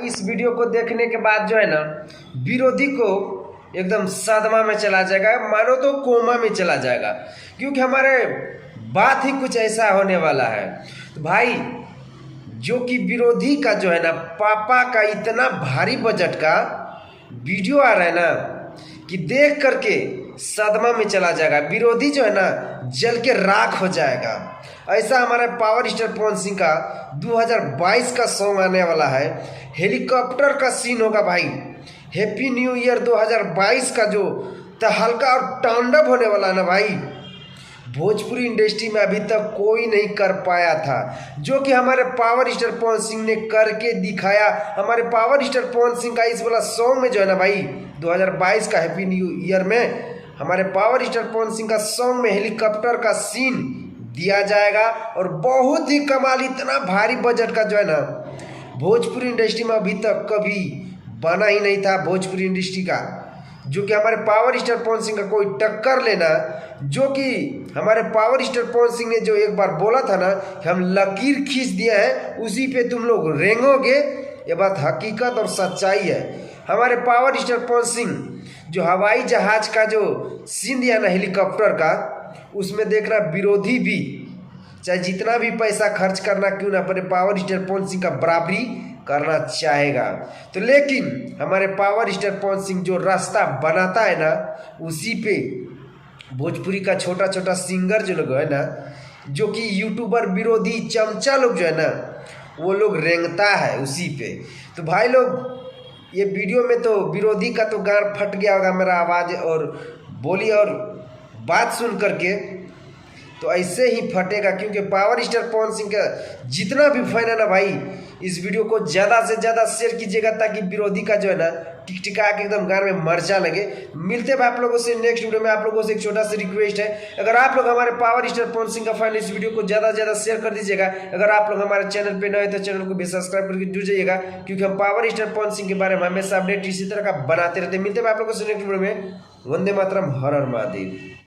इस वीडियो को देखने के बाद जो है ना विरोधी को एकदम सदमा में चला जाएगा, मानो तो कोमा में चला जाएगा, क्योंकि हमारे बात ही कुछ ऐसा होने वाला है। तो भाई जो कि विरोधी का जो है ना पापा का इतना भारी बजट का वीडियो आ रहा है ना कि देख करके सदमा में चला जाएगा, विरोधी जो है ना जल के राख हो जाएगा। ऐसा हमारे पावर स्टार पवन सिंह का 2022 का सॉन्ग आने वाला है, हेलीकॉप्टर का सीन होगा भाई। हैप्पी न्यू ईयर 2022 का जो तहलका और तांडव होने वाला है ना भाई, भोजपुरी इंडस्ट्री में अभी तक कोई नहीं कर पाया था, जो कि हमारे पावर स्टार पवन सिंह ने करके दिखाया। हमारे पावर स्टार पवन सिंह का इस वाला सॉन्ग में जो है ना भाई 2022 का हैप्पी न्यू ईयर में हमारे पावर स्टार पवन सिंह का सॉन्ग में हेलीकॉप्टर का सीन दिया जाएगा और बहुत ही कमाल, इतना भारी बजट का जो है ना भोजपुरी इंडस्ट्री में अभी तक कभी बना ही नहीं था भोजपुरी इंडस्ट्री का, जो कि हमारे पावर स्टार पवन सिंह का कोई टक्कर लेना। जो कि हमारे पावर स्टार पवन सिंह ने जो एक बार बोला था ना कि हम लकीर खींच दिए हैं, उसी पे तुम लोग रेंगोगे, ये बात हकीकत और सच्चाई है। हमारे पावर स्टार पवन सिंह जो हवाई जहाज का जो सीन दिया ना हेलीकॉप्टर का, उसमें देखना विरोधी भी चाहे जितना भी पैसा खर्च करना क्यों ना पड़े, पावर स्टार पवन सिंह का बराबरी करना चाहेगा। तो लेकिन हमारे पावर स्टार पवन सिंह जो रास्ता बनाता है ना, उसी पे भोजपुरी का छोटा छोटा सिंगर जो लोग है ना, जो कि यूट्यूबर विरोधी चमचा लोग जो है ना, वो लोग रेंगता है उसी पे। तो भाई लोग ये वीडियो में तो विरोधी का तो गार फट गया होगा मेरा आवाज़ और बोली और बात सुन करके, तो ऐसे ही फटेगा, क्योंकि पावर स्टार पवन सिंह का जितना भी फैन है ना भाई, इस वीडियो को ज़्यादा से ज़्यादा शेयर कीजिएगा, ताकि विरोधी का जो है ना टिकटिका के एकदम गान में मर्चा लगे। मिलते हैं आप लोगों से नेक्स्ट वीडियो में। आप लोगों से एक छोटा सा रिक्वेस्ट है, अगर आप लोग हमारे पावर स्टार पवन सिंह का फैन, इस वीडियो को ज़्यादा से ज़्यादा शेयर कर दीजिएगा। अगर आप लोग हमारे चैनल पे नए हैं तो चैनल को भी सब्सक्राइब करके जुड़ जाइएगा, क्योंकि हम पावर स्टार पवन सिंह के बारे में हमेशा अपडेट इसी तरह का बनाते रहते हैं। मिलते हैं आप लोगों से नेक्स्ट वीडियो में। वंदे मातरम, हर हर महादेव।